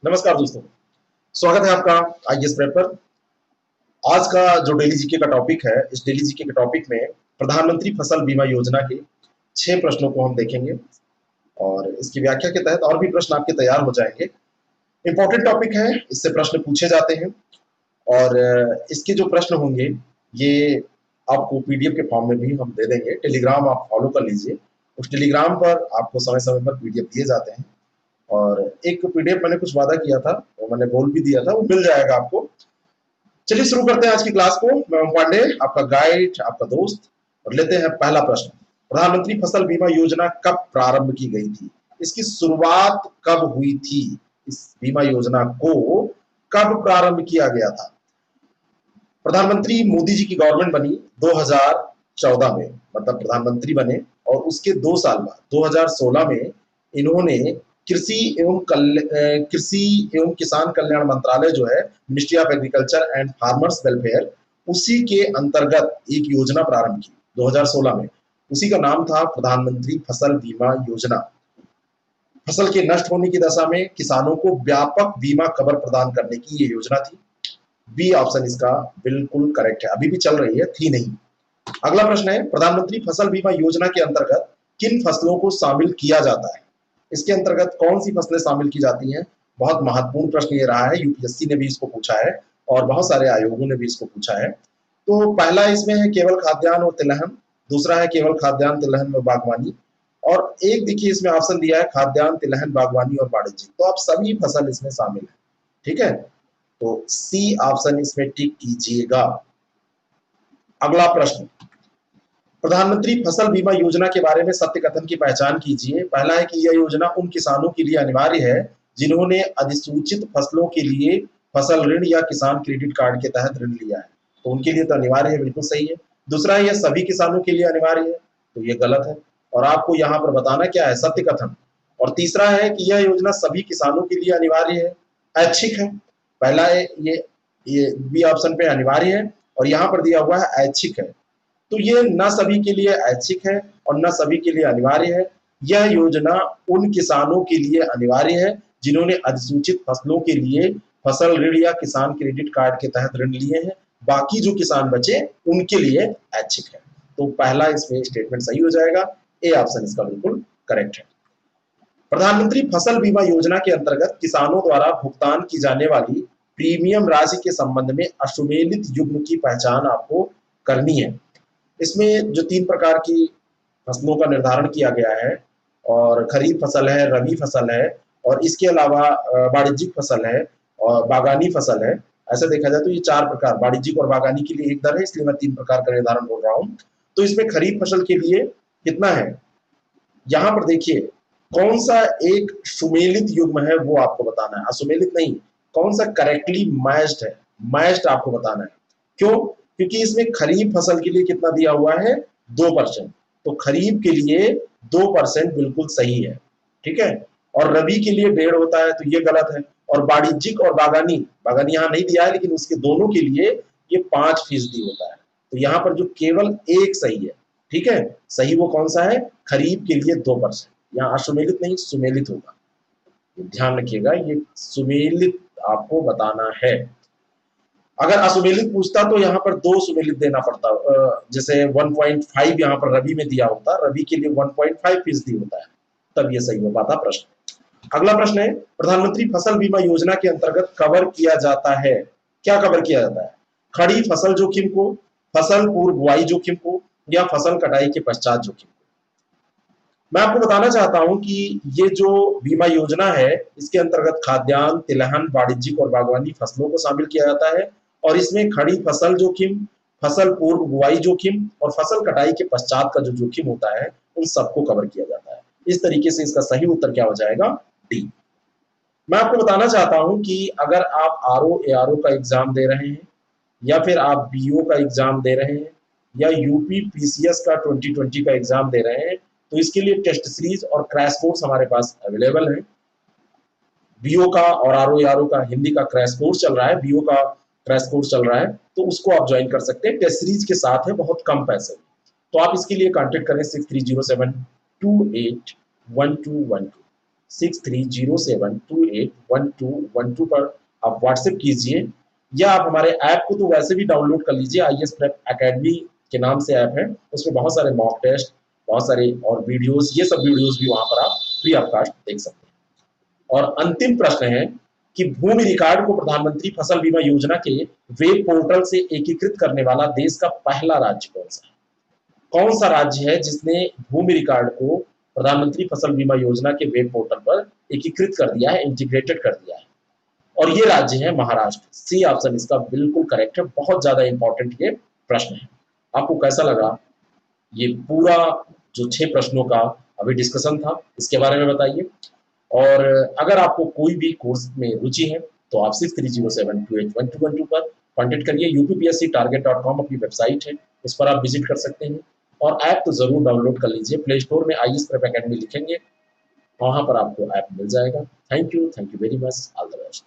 नमस्कार दोस्तों, स्वागत है आपका आईएएस प्रेप पर। आज का जो डेली जीके का टॉपिक है, इस डेली जीके के टॉपिक में प्रधानमंत्री फसल बीमा योजना के 6 प्रश्नों को हम देखेंगे और इसकी व्याख्या के तहत और भी प्रश्न आपके तैयार हो जाएंगे। इंपॉर्टेंट टॉपिक है, इससे प्रश्न पूछे जाते हैं और इसके जो प्रश्न होंगे ये आपको पीडीएफ के फॉर्म में भी हम दे देंगे। टेलीग्राम आप फॉलो कर लीजिए, उस टेलीग्राम पर आपको समय समय पर पीडीएफ दिए जाते हैं और एक पीडीएफ मैंने कुछ वादा किया था और मैंने बोल भी दिया था, वो मिल जाएगा आपको। चलिए शुरू करते हैं आज की क्लास को। मैं ओम पांडे, आपका गाइड, आपका दोस्त, और लेते हैं पहला प्रश्न। प्रधानमंत्री फसल बीमा योजना कब प्रारंभ की गई थी? इसकी शुरुआत कब हुई थी? इस बीमा योजना को कब प्रारंभ किया गया था? प्रधानमंत्री मोदी जी की गवर्नमेंट बनी 2014 में, मतलब प्रधानमंत्री बने और उसके 2 साल बाद 2016 में इन्होंने कृषि एवं किसान कल्याण मंत्रालय जो है, ministry of agriculture and farmers welfare, उसी के अंतर्गत एक योजना प्रारंभ की 2016 में। उसी का नाम था प्रधानमंत्री फसल बीमा योजना। फसल के नष्ट होने की दशा में किसानों को व्यापक बीमा कवर प्रदान करने की ये योजना थी। बी ऑप्शन इसका बिल्कुल करेक्ट है। अभी भी चल रही है, थी नहीं। अगला प्रश्न है, प्रधानमंत्री फसल बीमा योजना के अंतर्गत किन फसलों को शामिल किया जाता है? इसके अंतर्गत कौन सी फसलें शामिल की जाती हैं? बहुत महत्वपूर्ण प्रश्न ये रहा है, यूपीएससी ने भी इसको पूछा है और बहुत सारे आयोगों ने भी इसको पूछा है। तो पहला इसमें है केवल खाद्यान्न और तिलहन, दूसरा है केवल खाद्यान्न, तिलहन व बागवानी, और एक देखिए इसमें ऑप्शन दिया है खाद्यान्न, तिलहन, बागवानी और वाणिज्यिक। तो आप सभी फसल इसमें शामिल है, ठीक है। तो सी ऑप्शन इसमें टिक कीजिएगा। अगला प्रश्न, प्रधानमंत्री फसल बीमा योजना के बारे में सत्य कथन की पहचान कीजिए। पहला है कि यह योजना उन किसानों के लिए अनिवार्य है जिन्होंने अधिसूचित फसलों के लिए फसल ऋण या किसान क्रेडिट कार्ड के तहत ऋण लिया है, तो उनके लिए तो अनिवार्य है, बिल्कुल सही है। दूसरा है यह सभी किसानों के लिए अनिवार्य है, तो ये गलत है और आपको यहाँ पर बताना क्या है, सत्य कथन। और तीसरा है कि यह योजना सभी किसानों के लिए अनिवार्य है, ऐच्छिक है। पहला है ये बी ऑप्शन पे अनिवार्य है और यहाँ पर दिया हुआ है ऐच्छिक है, तो ये न सभी के लिए ऐच्छिक है और न सभी के लिए अनिवार्य है। यह योजना उन किसानों के लिए अनिवार्य है जिन्होंने अधिसूचित फसलों के लिए फसल ऋण या किसान क्रेडिट कार्ड के तहत ऋण लिए हैं। बाकी जो किसान बचे उनके लिए ऐच्छिक है। तो पहला इसमें स्टेटमेंट सही हो जाएगा, ए ऑप्शन इसका बिल्कुल करेक्ट है। प्रधानमंत्री फसल बीमा योजना के अंतर्गत किसानों द्वारा भुगतान की जाने वाली प्रीमियम राशि के संबंध में अशुमेलित युग्म की पहचान आपको करनी है। इसमें जो 3 प्रकार की फसलों का निर्धारण किया गया है, और खरीफ फसल है, रबी फसल है और इसके अलावा वाणिज्यिक फसल है और बागानी फसल है। ऐसा देखा जाए तो ये 4 प्रकार, वाणिज्यिक और बागानी के लिए एक दर है, इसलिए मैं 3 प्रकार का निर्धारण बोल रहा हूँ। तो इसमें खरीफ फसल के लिए कितना है, यहाँ पर देखिए कौन सा एक सुमेलित युग्म है वो आपको बताना है, असुमेलित नहीं, कौन सा करेक्टली मैच्ड है, मैच्ड आपको बताना है। क्यों? क्योंकि इसमें खरीफ फसल के लिए कितना दिया हुआ है, 2%, तो खरीफ के लिए 2% बिल्कुल सही है, ठीक है। और रबी के लिए 1.5 होता है, तो ये गलत है। और वाणिज्यिक और बागानी, बागानी यहाँ नहीं दिया है लेकिन उसके दोनों के लिए ये 5% होता है, तो यहाँ पर जो केवल एक सही है, ठीक है। सही वो कौन सा है, खरीफ के लिए 2%, यहाँ असुमेलित नहीं सुमेलित होगा, ध्यान रखिएगा, ये सुमेलित आपको बताना है। अगर असुमेलित पूछता तो यहाँ पर 2 सुमेलित देना पड़ता, जैसे 1.5 यहाँ पर रबी में दिया होता, रबी के लिए 1.5% होता है, तब ये सही हो पाता प्रश्न। अगला प्रश्न है, प्रधानमंत्री फसल बीमा योजना के अंतर्गत कवर किया जाता है, क्या कवर किया जाता है? खड़ी फसल जोखिम को, फसल पूर्व बुआई जोखिम को, या फसल कटाई के पश्चात जोखिम को। मैं आपको बताना चाहता हूं कि ये जो बीमा योजना है इसके अंतर्गत खाद्यान्न, तिलहन, वाणिज्यिक और बागवानी फसलों को शामिल किया जाता है और इसमें खड़ी फसल जोखिम, फसल पूर्व बुआई जोखिम और फसल कटाई के पश्चात का जो जोखिम होता है उन सबको कवर किया जाता है। इस तरीके से इसका सही उत्तर क्या हो जाएगा, डी। मैं आपको बताना चाहता हूं कि अगर आप आरओ एआरओ का एग्जाम दे रहे हैं या फिर आप बीओ का एग्जाम दे रहे हैं या यूपी पीसीएस का 2020 का एग्जाम दे रहे हैं, तो इसके लिए टेस्ट सीरीज और क्रैश कोर्स हमारे पास अवेलेबल है। बीओ का और आरओ का हिंदी का क्रैश कोर्स चल रहा है, बीओ का क्रैश कोर्स चल रहा है, तो उसको आप ज्वाइन कर सकते हैं, टेस्ट सीरीज के साथ है, बहुत कम पैसे। तो आप इसके लिए कांटेक्ट करें 6307281212 6307281212 पर आप व्हाट्सएप कीजिए, या आप हमारे ऐप को तो वैसे भी डाउनलोड कर लीजिए। आईएएस प्रेप एकेडमी के नाम से ऐप है, उसमें बहुत सारे मॉक टेस्ट, बहुत सारे और वीडियोस, ये सब वीडियोस भी वहां पर आप फ्री ऑफ कॉस्ट देख सकते हैं। और अंतिम प्रश्न है कि भूमि रिकॉर्ड को प्रधानमंत्री फसल बीमा योजना के वेब पोर्टल से एकीकृत करने वाला देश का पहला राज्य कौन सा है? कौन सा राज्य है जिसने भूमि रिकॉर्ड को प्रधानमंत्री फसल बीमा योजना के वेब पोर्टल पर एकीकृत कर दिया है, इंटीग्रेटेड कर दिया है? और ये राज्य है महाराष्ट्र। सी ऑप्शन इसका बिल्कुल करेक्ट है। बहुत ज्यादा इंपॉर्टेंट ये प्रश्न है। आपको कैसा लगा ये पूरा जो 6 प्रश्नों का अभी डिस्कशन था, इसके बारे में बताइए। और अगर आपको कोई भी कोर्स में रुचि है तो आप 6307281212 पर कॉन्टेक्ट करिए। यूपीपीएससी-target.com अपनी वेबसाइट है, उस पर आप विजिट कर सकते हैं। और ऐप तो जरूर डाउनलोड कर लीजिए। प्ले स्टोर में आईएएस प्रेप एकेडमी लिखेंगे, वहां पर आपको ऐप मिल जाएगा। Thank you very much, all the best.